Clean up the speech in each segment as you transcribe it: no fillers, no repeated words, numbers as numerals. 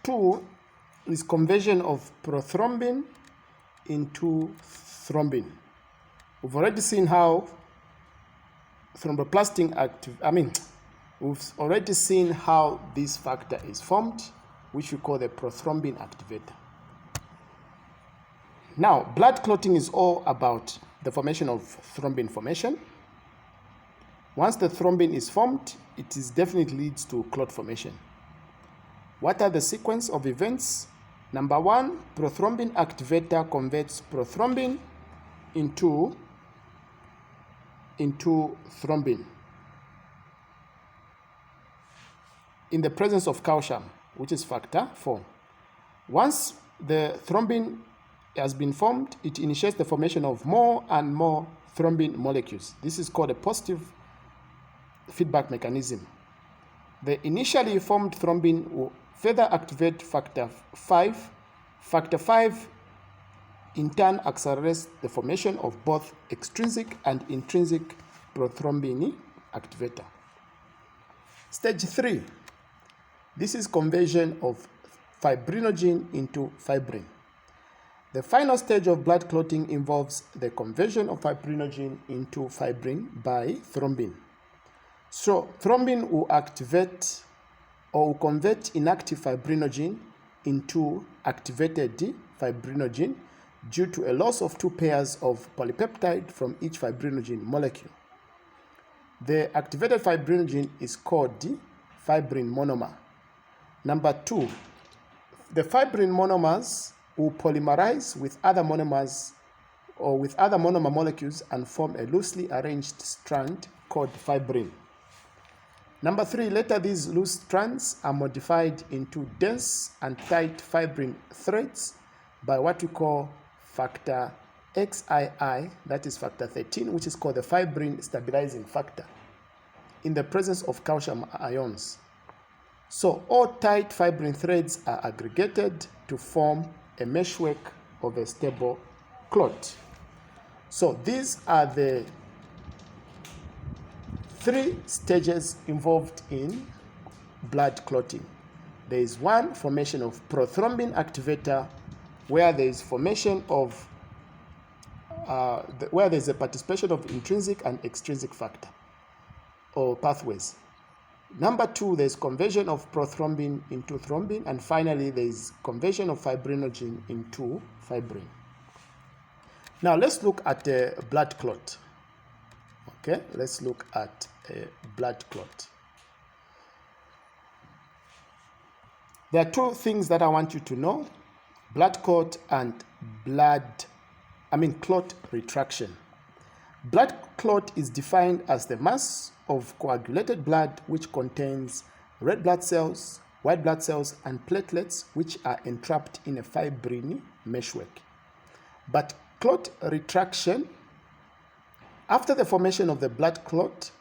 2 is conversion of prothrombin into thrombin. We've already seen how we've already seen how this factor is formed, which we call the prothrombin activator. Now, blood clotting is all about the formation of thrombin formation. Once the thrombin is formed, it definitely leads to clot formation. What are the sequence of events? Number 1, prothrombin activator converts prothrombin into thrombin in the presence of calcium, which is factor 4. Once the thrombin has been formed, it initiates the formation of more and more thrombin molecules. This is called a positive feedback mechanism. The initially formed thrombin will further activate factor 5. Factor 5 in turn accelerates the formation of both extrinsic and intrinsic prothrombin activator. Stage 3. This is conversion of fibrinogen into fibrin. The final stage of blood clotting involves the conversion of fibrinogen into fibrin by thrombin. So thrombin will activate or will convert inactive fibrinogen into activated fibrinogen due to a loss of 2 pairs of polypeptide from each fibrinogen molecule. The activated fibrinogen is called fibrin monomer. Number 2, the fibrin monomers will polymerize with other monomers or with other monomer molecules and form a loosely arranged strand called fibrin. Number 3, later these loose strands are modified into dense and tight fibrin threads by what we call factor XII, that is factor 13, which is called the fibrin stabilizing factor, in the presence of calcium ions. So all tight fibrin threads are aggregated to form a meshwork of a stable clot. So these are the 3 stages involved in blood clotting. There is 1, formation of prothrombin activator, where there is formation of where there is a participation of intrinsic and extrinsic factor or pathways. Number 2, there is conversion of prothrombin into thrombin, and finally there is conversion of fibrinogen into fibrin. Now let's look at a blood clot. Okay, let's look at a blood clot. There are 2 things that I want you to know: blood clot and clot retraction. Blood clot is defined as the mass of coagulated blood which contains red blood cells, white blood cells, and platelets which are entrapped in a fibrin meshwork. But clot retraction, after the formation of the blood clot,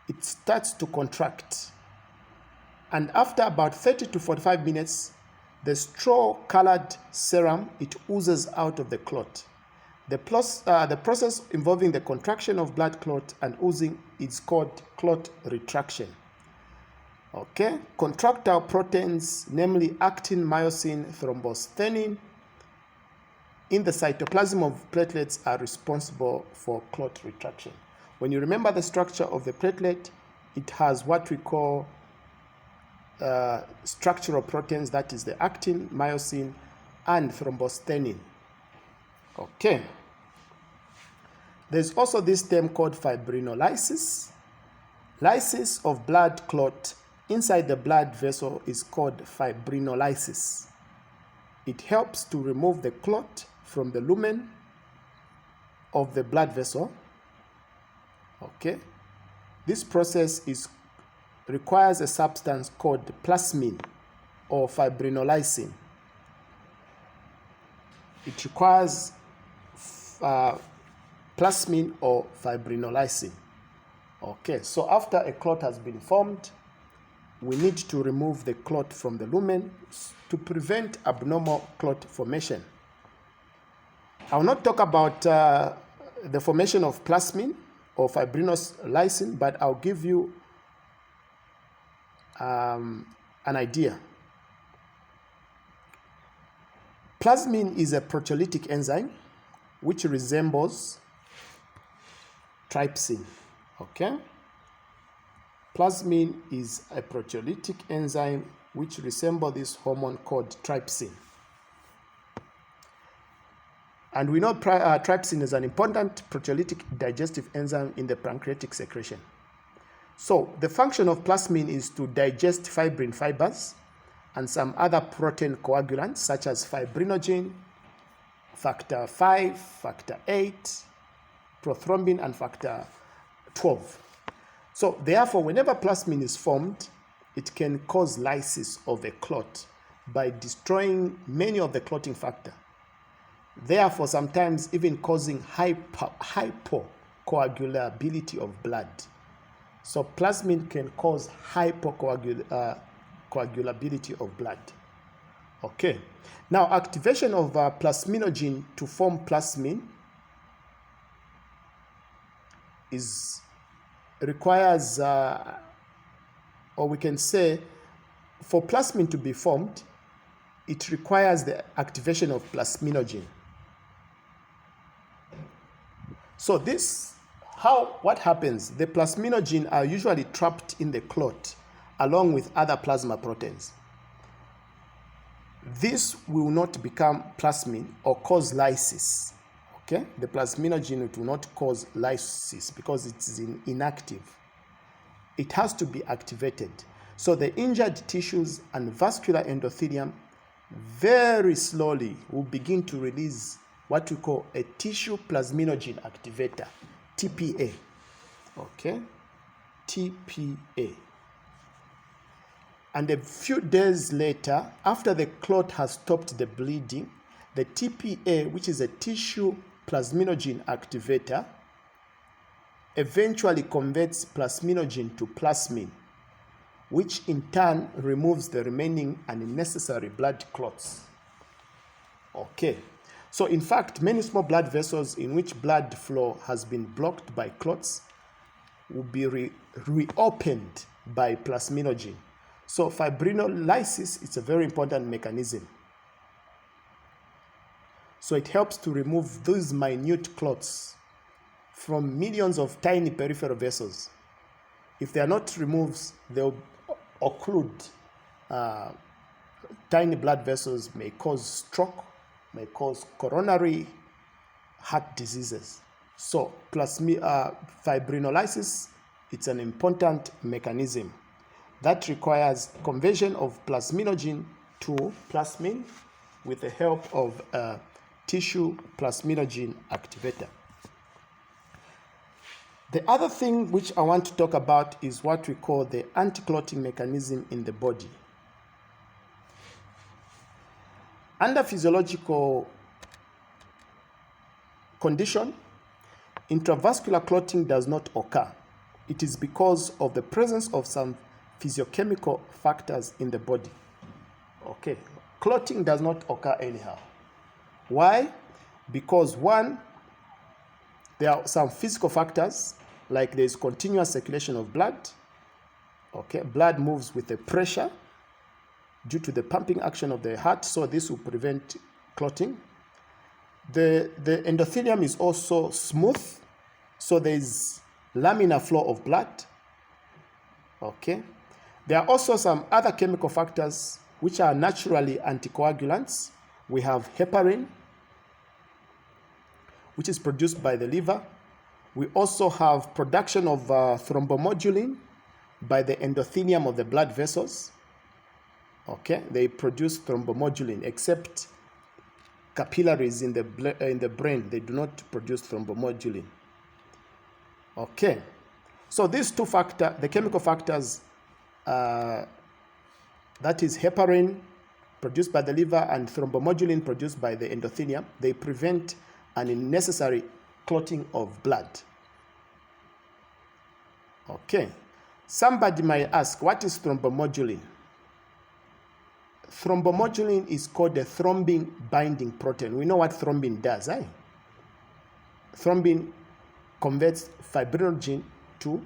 it starts to contract. And after about 30 to 45 minutes, the straw-colored serum, it oozes out of the clot. The process involving the contraction of blood clot and oozing is called clot retraction. Okay, contractile proteins, namely actin, myosin, thrombostenin, in the cytoplasm of platelets are responsible for clot retraction. When you remember the structure of the platelet, it has what we call structural proteins, that is the actin, myosin, and thrombostenin. Okay. There's also this term called fibrinolysis. Lysis of blood clot inside the blood vessel is called fibrinolysis. It helps to remove the clot from the lumen of the blood vessel. Okay. This process requires a substance called plasmin or fibrinolysin. It requires plasmin or fibrinolysin. Okay, so after a clot has been formed, we need to remove the clot from the lumen to prevent abnormal clot formation. I will not talk about the formation of plasmin or fibrinolysin, but I'll give you an idea. Plasmin is a proteolytic enzyme which resembles trypsin. Okay? Plasmin is a proteolytic enzyme which resembles this hormone called trypsin. And we know trypsin is an important proteolytic digestive enzyme in the pancreatic secretion. So the function of plasmin is to digest fibrin fibers and some other protein coagulants such as fibrinogen, factor 5, factor 8, prothrombin, and factor 12. So therefore, whenever plasmin is formed, it can cause lysis of a clot by destroying many of the clotting factor. Therefore, sometimes even causing hypocoagulability of blood. So plasmin can cause hypocoagulability of blood. Okay. Now, activation of plasminogen to form plasmin requires, or we can say, for plasmin to be formed, it requires the activation of plasminogen. So what happens? The plasminogen are usually trapped in the clot along with other plasma proteins. This will not become plasmin or cause lysis. Okay? The plasminogen will not cause lysis because it is inactive. It has to be activated. So the injured tissues and vascular endothelium very slowly will begin to release what we call a tissue plasminogen activator, TPA. Okay? TPA. And a few days later, after the clot has stopped the bleeding, the TPA, which is a tissue plasminogen activator, eventually converts plasminogen to plasmin, which in turn removes the remaining unnecessary blood clots. Okay. So in fact, many small blood vessels in which blood flow has been blocked by clots will be reopened by plasminogen. So fibrinolysis is a very important mechanism. So it helps to remove those minute clots from millions of tiny peripheral vessels. If they are not removed, they'll occlude tiny blood vessels, may cause stroke, may cause coronary heart diseases. So fibrinolysis, it's an important mechanism that requires conversion of plasminogen to plasmin with the help of a tissue plasminogen activator. The other thing which I want to talk about is what we call the anti-clotting mechanism in the body. Under physiological condition, intravascular clotting does not occur. It is because of the presence of some physiochemical factors in the body. Okay, clotting does not occur anyhow. Why? Because one, there are some physical factors, like there is continuous circulation of blood. Okay, blood moves with the pressure due to the pumping action of the heart, so this will prevent clotting. The endothelium is also smooth, so there is laminar flow of blood. Okay, there are also some other chemical factors which are naturally anticoagulants. We have heparin, which is produced by the liver. We also have production of thrombomodulin by the endothelium of the blood vessels. Okay, they produce thrombomodulin, except capillaries in the brain, they do not produce thrombomodulin. Okay, so these two factors, the chemical factors, that is heparin produced by the liver and thrombomodulin produced by the endothelium, they prevent an unnecessary clotting of blood. Okay, somebody might ask, what is thrombomodulin? Thrombomodulin is called a thrombin binding protein. We know what thrombin does, eh? Thrombin converts fibrinogen to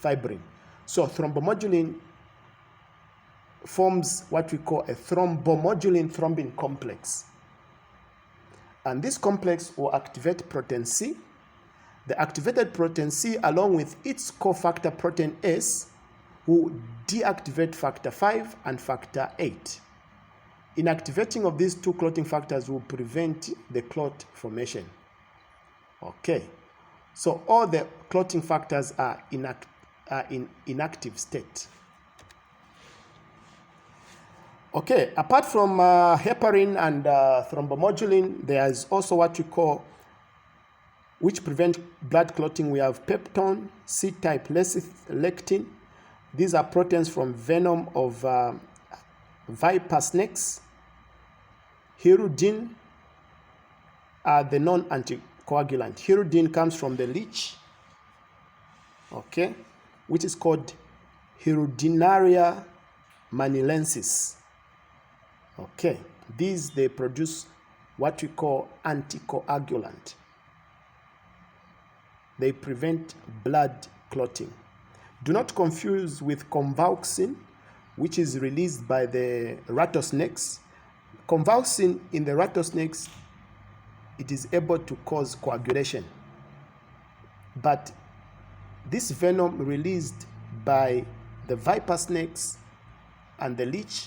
fibrin. So thrombomodulin forms what we call a thrombomodulin thrombin complex. And this complex will activate protein C. The activated protein C, along with its cofactor protein S, will deactivate factor 5 and factor 8. Inactivating of these two clotting factors will prevent the clot formation. Okay, so all the clotting factors are in inactive state. Okay, apart from heparin and thrombomodulin, there is also what we call, which prevent blood clotting. We have peptone, C-type lectin. These are proteins from venom of viper snakes. Hirudin are the non-anticoagulant. Hirudin comes from the leech, okay, which is called Hirudinaria manilensis. Okay, these, they produce what we call anticoagulant. They prevent blood clotting. Do not confuse with convulsin, which is released by the rattlesnakes. Convulsin in the rattlesnakes, it is able to cause coagulation. But this venom released by the viper snakes and the leech,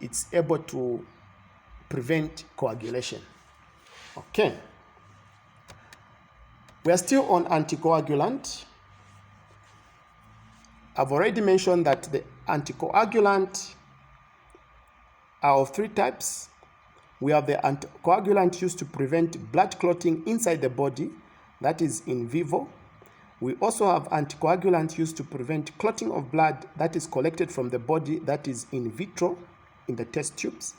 it's able to prevent coagulation. Okay. We are still on anticoagulant. I've already mentioned that the anticoagulant are of three types. We have the anticoagulant used to prevent blood clotting inside the body, that is in vivo. We also have anticoagulant used to prevent clotting of blood that is collected from the body, that is in vitro, in the test tubes.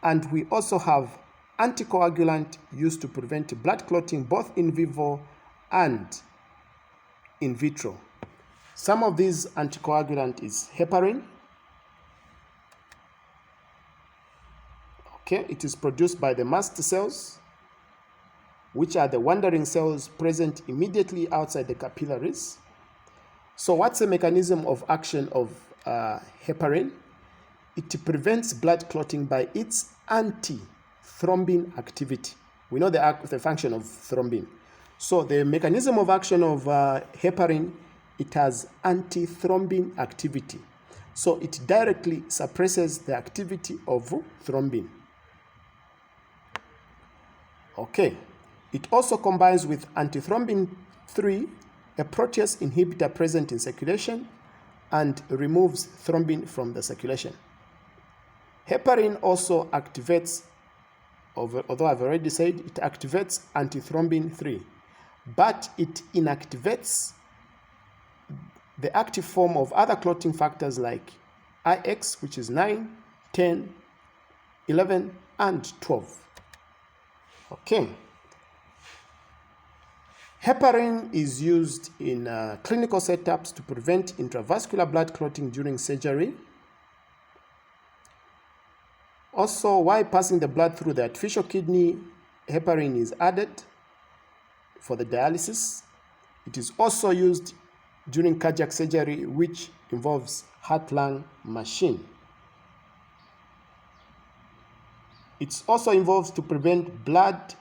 And we also have anticoagulant used to prevent blood clotting both in vivo and in vitro. Some of these anticoagulant is heparin. Okay, it is produced by the mast cells, which are the wandering cells present immediately outside the capillaries. So what's the mechanism of action of heparin? It prevents blood clotting by its anti-thrombin activity. We know the function of thrombin. So the mechanism of action of heparin, it has anti-thrombin activity. So it directly suppresses the activity of thrombin. Okay. It also combines with antithrombin 3, a protease inhibitor present in circulation, and removes thrombin from the circulation. Heparin also activates, although I've already said, it activates antithrombin 3, but it inactivates the active form of other clotting factors like IX, which is 9, 10, 11, and 12. Okay. Heparin is used in clinical setups to prevent intravascular blood clotting during surgery. Also, while passing the blood through the artificial kidney, heparin is added for the dialysis. It is also used during cardiac surgery, which involves heart-lung machine. It also involves to prevent blood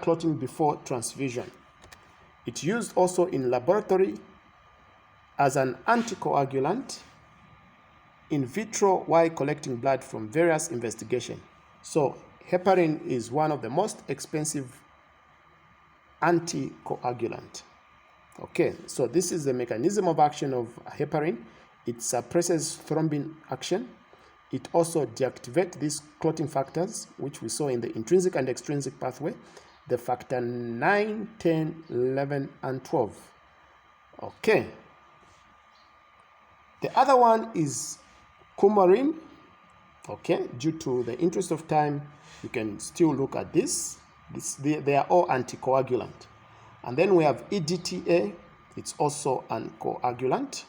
clotting before transfusion. It's used also in laboratory as an anticoagulant, in vitro while collecting blood from various investigations. So heparin is one of the most expensive anticoagulant. Okay, so this is the mechanism of action of heparin. It suppresses thrombin action. It also deactivates these clotting factors, which we saw in the intrinsic and extrinsic pathway, the factor 9, 10, 11, and 12. Okay. The other one is coumarin. Okay, due to the interest of time, you can still look at this. They are all anticoagulant. And then we have EDTA. It's also an coagulant.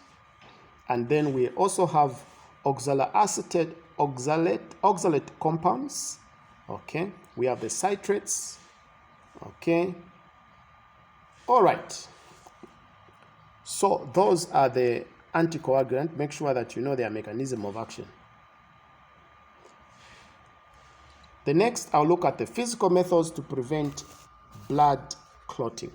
And then we also have oxaloacetate oxalate compounds. Okay, we have the citrates. Okay, all right. So those are the anticoagulant. Make sure that you know their mechanism of action. The next, I'll look at the physical methods to prevent blood clotting.